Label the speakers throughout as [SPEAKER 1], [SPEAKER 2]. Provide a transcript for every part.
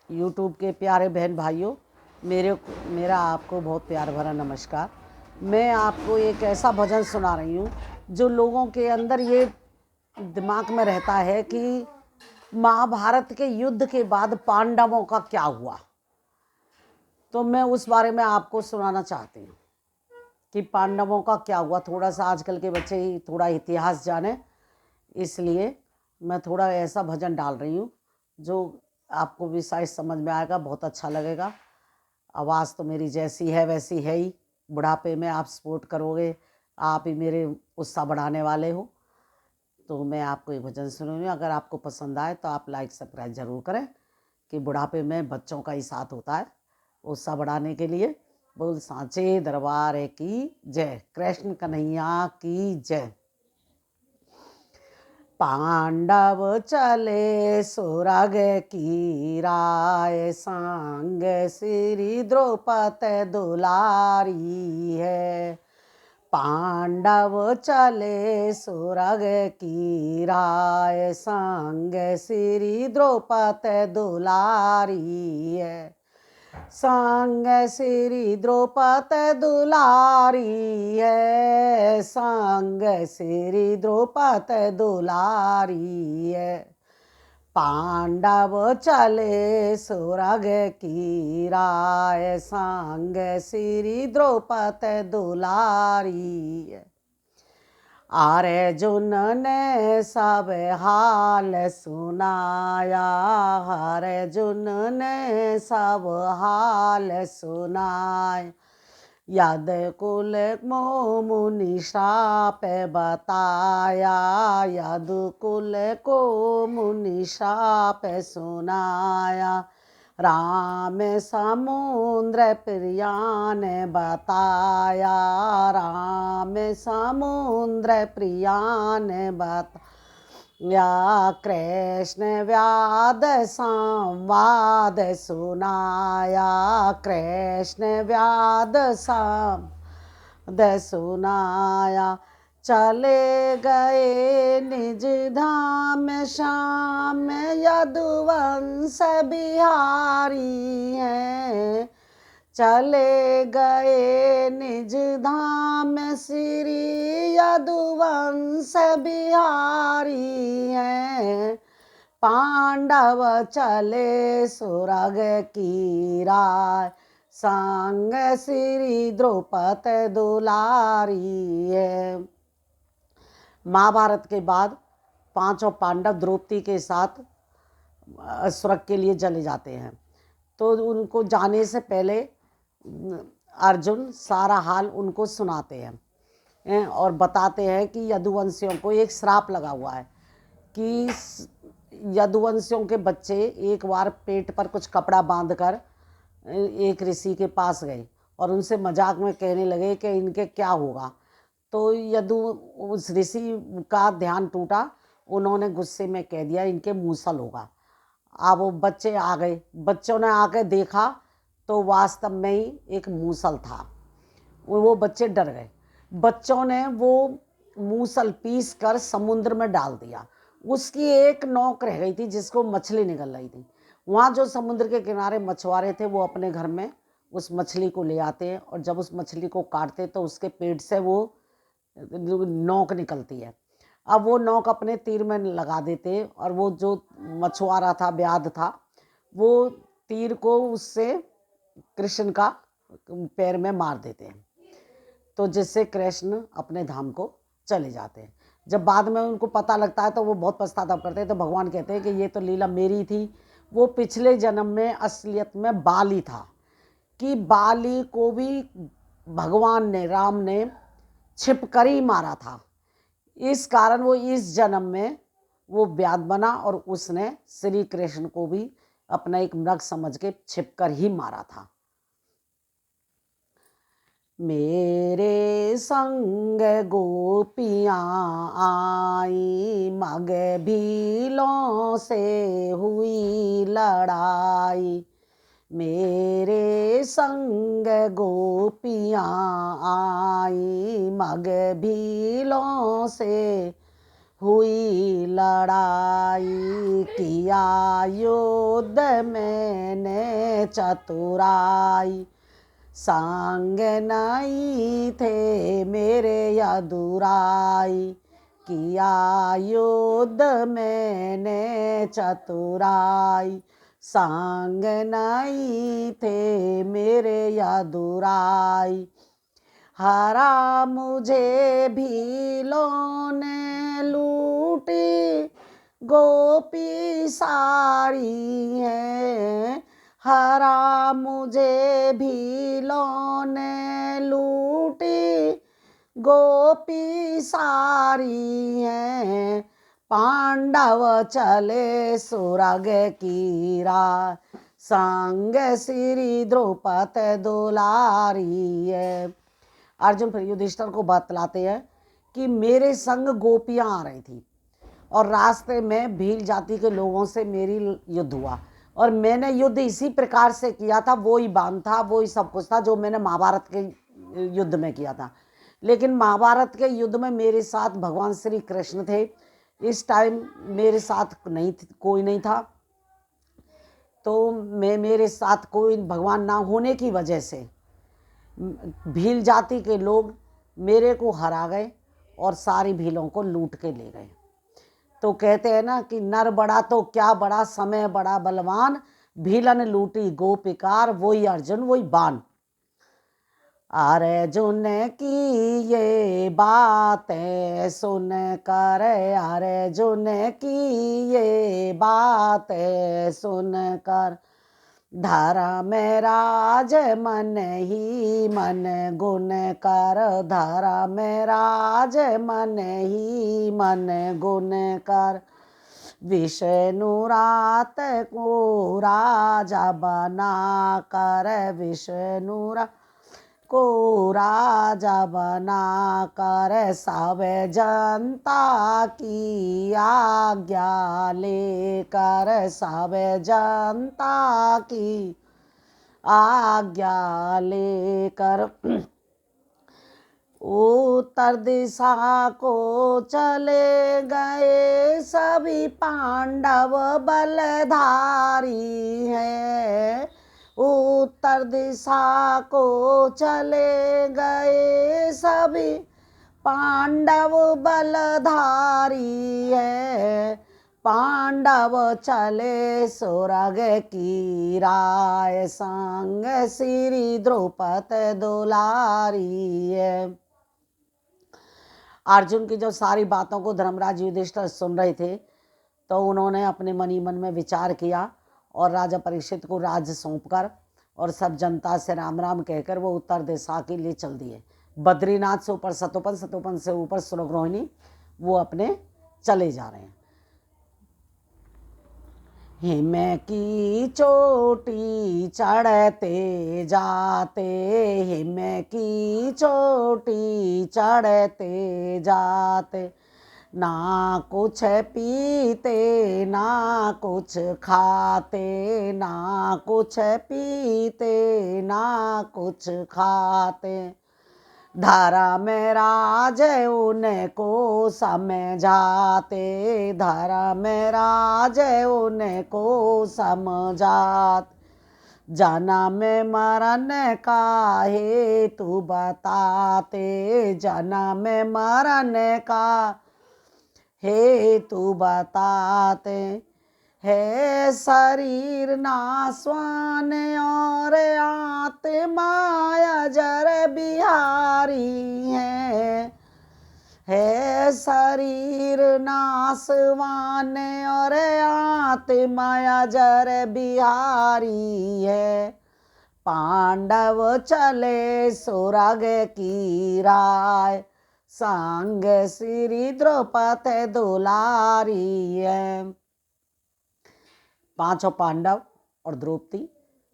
[SPEAKER 1] YouTube के प्यारे बहन भाइयों, मेरा आपको बहुत प्यार भरा नमस्कार। मैं आपको एक ऐसा भजन सुना रही हूँ जो लोगों के अंदर ये दिमाग में रहता है कि महाभारत के युद्ध के बाद पांडवों का क्या हुआ। तो मैं उस बारे में आपको सुनाना चाहती हूँ कि पांडवों का क्या हुआ। थोड़ा सा आजकल के बच्चे ही थोड़ा इतिहास जाने, इसलिए मैं थोड़ा ऐसा भजन डाल रही हूँ जो आपको भी शायद समझ में आएगा, बहुत अच्छा लगेगा। आवाज़ तो मेरी जैसी है वैसी है ही। बुढ़ापे में आप सपोर्ट करोगे, आप ही मेरे उत्साह बढ़ाने वाले हो। तो मैं आपको ये भजन सुनाऊंगी। अगर आपको पसंद आए तो आप लाइक सब्सक्राइब जरूर करें कि बुढ़ापे में बच्चों का ही साथ होता है उत्साह बढ़ाने के लिए। बोल सांचे दरबार की जय, कृष्ण कन्हैया की जय। पांडव चले सुरग की राय, सांग श्री द्रौपदी दुलारी है। पांडव चले सुरग की राय, सांग श्री द्रौपदी दुलारी है। संग श्री द्रौपदी दुलारी है, संग श्री द्रौपदी दुलारी है। पांडव चले सुरग की राय, संग श्री द्रौपदी दुलारी है। अर्जुन ने सब हाल सुनाया, अर्जुन ने सब हाल सुनाया। यद कुल को मुनि शाप बताया, यद कुल को मुनि शाप सुनाया। राम समुद्र प्रिया ने बताया, राम समुद्र प्रिया ने बताया। कृष्ण व्याद संवाद सुनाया, कृष्ण व्याद संवाद सुनाया। चले गए निज धाम श्याम, यदुवंश बिहारी हैं। चले गए निज धाम श्री यदुवंश बिहारी हैं। पांडव चले सुरग की राय, संग श्री द्रौपदी दुलारी है। महाभारत के बाद पांचों पांडव द्रौपदी के साथ स्वर्ग के लिए चले जाते हैं। तो उनको जाने से पहले अर्जुन सारा हाल उनको सुनाते हैं और बताते हैं कि यदुवंशियों को एक श्राप लगा हुआ है कि यदुवंशियों के बच्चे एक बार पेट पर कुछ कपड़ा बांधकर एक ऋषि के पास गए और उनसे मजाक में कहने लगे कि इनके क्या होगा। तो उस ऋषि का ध्यान टूटा, उन्होंने गुस्से में कह दिया इनके मूसल होगा। अब वो बच्चे आ गए, बच्चों ने आके देखा तो वास्तव में ही एक मूसल था। वो बच्चे डर गए। बच्चों ने वो मूसल पीस कर समुद्र में डाल दिया। उसकी एक नोक रह गई थी जिसको मछली निकल रही थी। वहाँ जो समुद्र के किनारे मछुआरे थे वो अपने घर में उस मछली को ले आते हैं और जब उस मछली को काटते तो उसके पेट से वो नोक निकलती है। अब वो नोक अपने तीर में लगा देते और वो जो मछुआरा था, व्याध था, वो तीर को उससे कृष्ण का पैर में मार देते हैं, तो जिससे कृष्ण अपने धाम को चले जाते हैं। जब बाद में उनको पता लगता है तो वो बहुत पश्चाताप करते हैं। तो भगवान कहते हैं कि ये तो लीला मेरी थी। वो पिछले जन्म में असलियत में बाली था, कि बाली को भी भगवान ने, राम ने छिपकर ही मारा था। इस कारण वो इस जन्म में वो व्याध बना और उसने श्री कृष्ण को भी अपना एक मृग समझ के छिपकर ही मारा था। मेरे संग गोपियाँ आई, मग भीलों से हुई लड़ाई। मेरे संग गोपियाँ आई, मग भीलों से हुई लड़ाई, किया युद्ध मैंने चतुराई, संग नहीं थे मेरे यदुराई, किया युद्ध मैंने चतुराई, संग नहीं थे मेरे यदुराई, हरा मुझे भीलों ने लूटी, गोपी सारी है, हरा मुझे भीलों ने लूटी, गोपी सारी है, पांडव चले सुरग की राह, संग श्री द्रौपदी दुलारी है। अर्जुन फिर युधिष्ठिर को बतलाते हैं कि मेरे संग गोपियां आ रही थी और रास्ते में भील जाति के लोगों से मेरी युद्ध हुआ, और मैंने युद्ध इसी प्रकार से किया था, वो ही बाण था, वो ही सब कुछ था जो मैंने महाभारत के युद्ध में किया था। लेकिन महाभारत के युद्ध में मेरे साथ भगवान श्री कृष्ण थे, इस टाइम मेरे साथ कोई नहीं था। तो मेरे साथ कोई भगवान ना होने की वजह से भील जाति के लोग मेरे को हरा गए और सारी भीलों को लूट के ले गए। तो कहते हैं ना कि नर बड़ा तो क्या बड़ा, समय बड़ा बलवान, भीलन लूटी गोपिकार, वही अर्जुन वही बाण। अर्जुन की ये बातें सुन कर, अर्जुन की ये बातें सुन कर, धर्म राज मन ही मन गुण कर, धर्म राज मन ही मन गुण कर, विष्णु रात को राजा बना कर, विष्णु को राजा बना कर, सब जनता की आज्ञा लेकर, सब जनता की आज्ञा लेकर, उत्तर दिशा को चले गए सभी पांडव बलधारी हैं, उत्तर दिशा को चले गए सभी पांडव बलधारी है, पांडव चले सुरग की राह, संग श्री द्रौपदी दुलारी है। अर्जुन की जो सारी बातों को धर्मराज युधिष्ठिर सुन रहे थे, तो उन्होंने अपने मनी मन में विचार किया और राजा परीक्षित को राज्य सौंपकर और सब जनता से राम राम कहकर वो उत्तर दिशा के लिए चल दिए। बद्रीनाथ से ऊपर सतोपन, सतोपन से ऊपर सुरगरोहिणी, वो अपने चले जा रहे हैं। हिम की चोटी चढ़ते जाते, हिम की चोटी चढ़ते जाते, ना कुछ पीते ना कुछ खाते, ना कुछ पीते ना कुछ खाते, धर्म राज उनको समझाते, धर्म राज उनको समझाते, जन्म मरण का हेतु बताते, जन्म मरण का हेतु बताते, है शरीर नाशवान और आत्मा अजर बिहारी है शरीर नाशवान और आत्मा अजर बिहारी है, पांडव चले सुरग की राह, संग श्री द्रौपदी दुलारी है। पांचों पांडव और द्रौपदी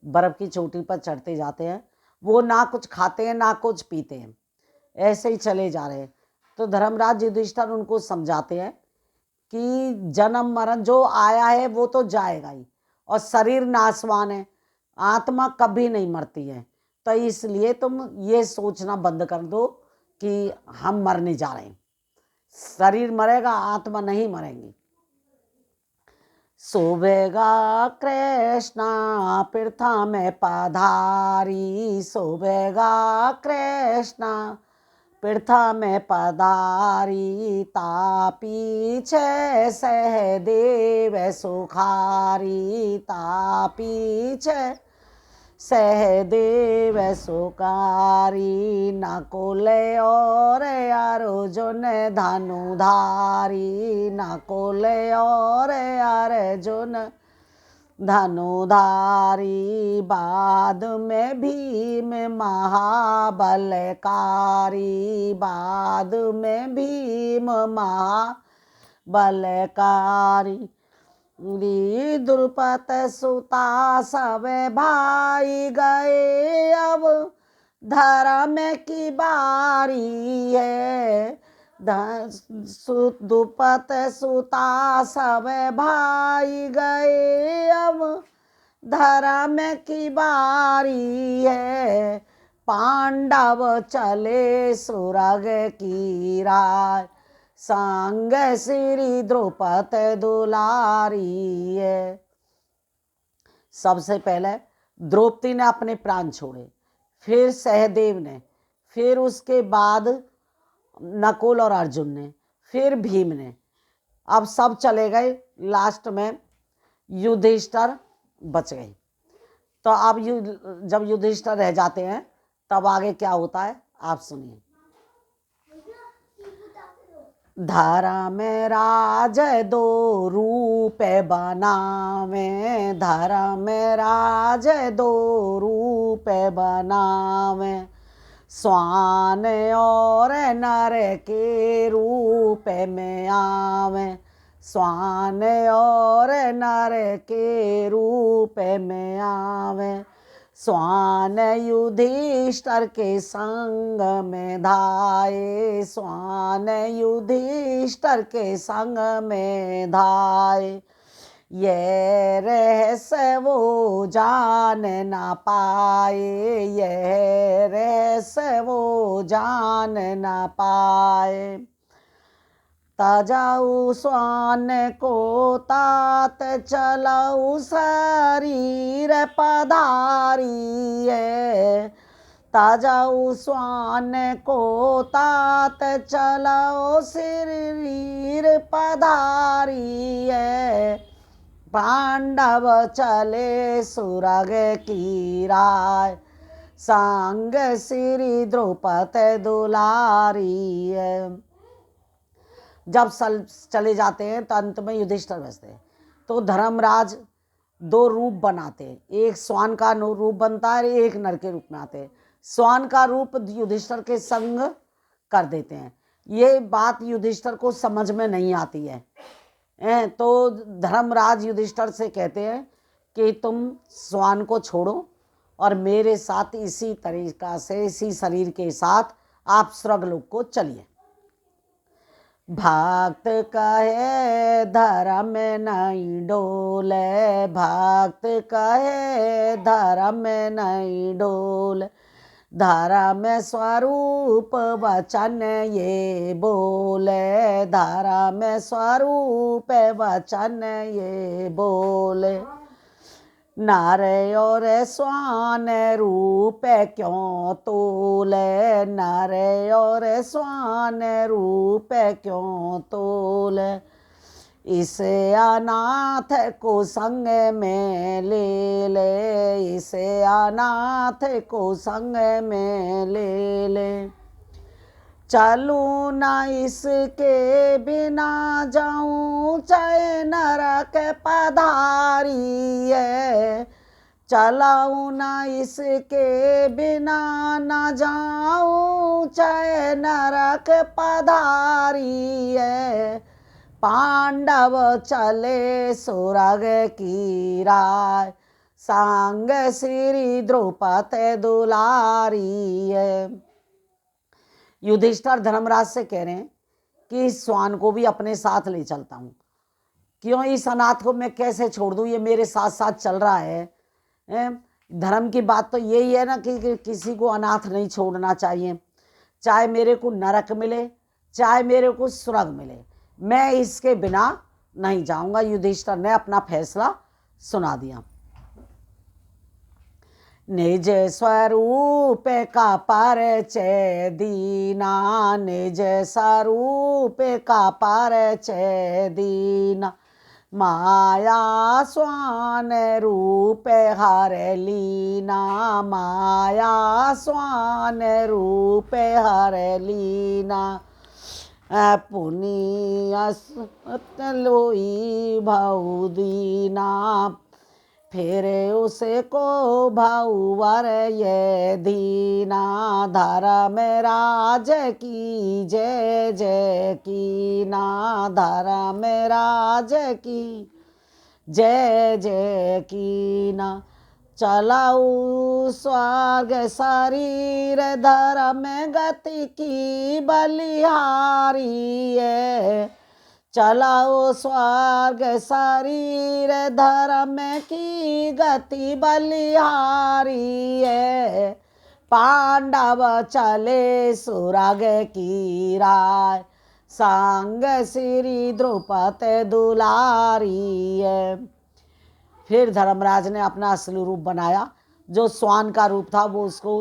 [SPEAKER 1] बर्फ की चोटी पर चढ़ते जाते हैं। वो ना कुछ खाते हैं ना कुछ पीते हैं, ऐसे ही चले जा रहे हैं। तो धर्मराज युधिष्ठिर उनको समझाते हैं कि जन्म मरण जो आया है वो तो जाएगा ही, और शरीर नाशवान है, आत्मा कभी नहीं मरती है, तो इसलिए तुम ये सोचना बंद कर दो कि हम मरने जा रहे हैं। शरीर मरेगा, आत्मा नहीं मरेगी। शोभेगा कृष्णा पृथा में पधारी, शोभेगा कृष्णा पृथा में पधारी, तापीछे सहदेव सुखारी, तापीछे सहदेव सुकारी, नकुल और अर्जुन धनुधारी, नकुल और अर्जुन धनुधारी, बाद में भीम महाबलकारी, बाद में भीम महाबलकारी, द्रुपद सुता सब भाई गए, अब धर्म की बारी है, द्रुपद सुता सब भाई गए, अब धर्म की बारी है, पांडव चले सुरग की राह, संग श्री द्रौपदी दुलारी है। सबसे पहले द्रौपदी ने अपने प्राण छोड़े, फिर सहदेव ने, फिर उसके बाद नकुल और अर्जुन ने, फिर भीम ने, अब सब चले गए, लास्ट में युधिष्ठिर बच गए। तो अब जब युधिष्ठिर रह जाते हैं तब आगे क्या होता है आप सुनिए। धर्म राज दो रूप बनावे, धर्म राज दो रूप बनावे, स्वान और नर के रूप में आवे, स्वान और नर के रूप में आवे, स्वान युधिष्ठिर के संग में धाये, स्वान युधिष्ठिर के संग में धाये, ये रहस्य वो जान ना पाए, ये रहस्य वो जान ना पाए, तजाऊ स्वान को तात चलाऊ शरीर पधारी है, तजाऊ स्वान को तात चलाओ शरीर पधारी है, पांडव चले सुरग की राह, संग श्री द्रौपदी दुलारी है। जब चले जाते हैं तो अंत में युधिष्ठिर बचते हैं। तो धर्मराज दो रूप बनाते हैं, एक स्वान का रूप बनता है, एक नर के रूप में आते हैं। स्वान का रूप युधिष्ठिर के संग कर देते हैं। ये बात युधिष्ठिर को समझ में नहीं आती है। तो धर्मराज युधिष्ठिर से कहते हैं कि तुम स्वान को छोड़ो और मेरे साथ इसी तरीका से, इसी शरीर के साथ आप स्वर्गलोक को चलिए। भक्त कहे धर्म नहीं डोले, भक्त कहे धर्म नहीं डोले, धर्म स्वरूप वचन ये बोले, धर्म स्वरूप वचन ये बोले, नर और स्वान रूप क्यों तोले, नर और स्वान रूप क्यों तोले, इस अनाथ को संग में ले ले, इस अनाथ को संग में ले ले, चलूँ ना इसके बिना जाऊँ चाहे नरक पधारी है, चलाऊँ ना इसके बिना ना जाऊँ चाहे नरक पधारी है, पांडव चले सुरग की राह, संग श्री द्रौपदी दुलारी है। युधिष्ठिर धर्मराज से कह रहे हैं कि इस स्वान को भी अपने साथ ले चलता हूँ, क्यों इस अनाथ को मैं कैसे छोड़ दूँ, ये मेरे साथ साथ चल रहा है। धर्म की बात तो यही है ना कि किसी को अनाथ नहीं छोड़ना चाहिए, चाहे मेरे को नरक मिले चाहे मेरे को स्वर्ग मिले, मैं इसके बिना नहीं जाऊंगा। युधिष्ठिर ने अपना फैसला सुना दिया। निज स्वरूप का परिचय दीना, निज स्वरूप का परिचय दीना, माया स्वान रूप हर लीना, माया स्वान रूप हर लीना, पुनिय लोई भाऊ दीना, फिर उसे को भाऊवर ये दीना, धर्म राज की जय जय की ना, धर्म राज की जय जय की ना, चलाऊ स्वर्ग शरीर धर्म गति की बलिहारी है, चलाओ स्वर्ग शरीर धर्म की गति बलिहारी है, पांडव चले सुरग की राय, संग श्री द्रौपदी दुलारी है। फिर धर्मराज ने अपना असली रूप बनाया, जो स्वान का रूप था वो उसको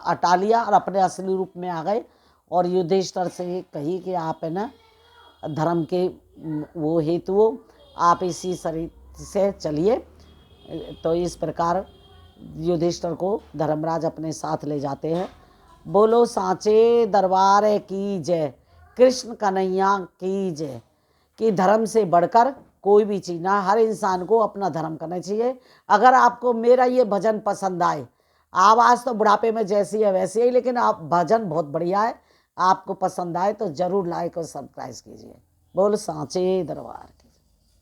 [SPEAKER 1] हटा लिया और अपने असली रूप में आ गए, और युधिष्ठिर से कही कि आप है ना धर्म के वो हेतु आप इसी शरीर से चलिए। तो इस प्रकार युधिष्ठिर को धर्मराज अपने साथ ले जाते हैं। बोलो सांचे दरबार की जय, कृष्ण कन्हैया की जय। कि धर्म से बढ़कर कोई भी चीज़ ना, हर इंसान को अपना धर्म करना चाहिए। अगर आपको मेरा ये भजन पसंद आए, आवाज़ तो बुढ़ापे में जैसी है वैसी है, लेकिन आप भजन बहुत बढ़िया है, आपको पसंद आए तो ज़रूर लाइक और सब्सक्राइब कीजिए। बोल सांचे दरबार।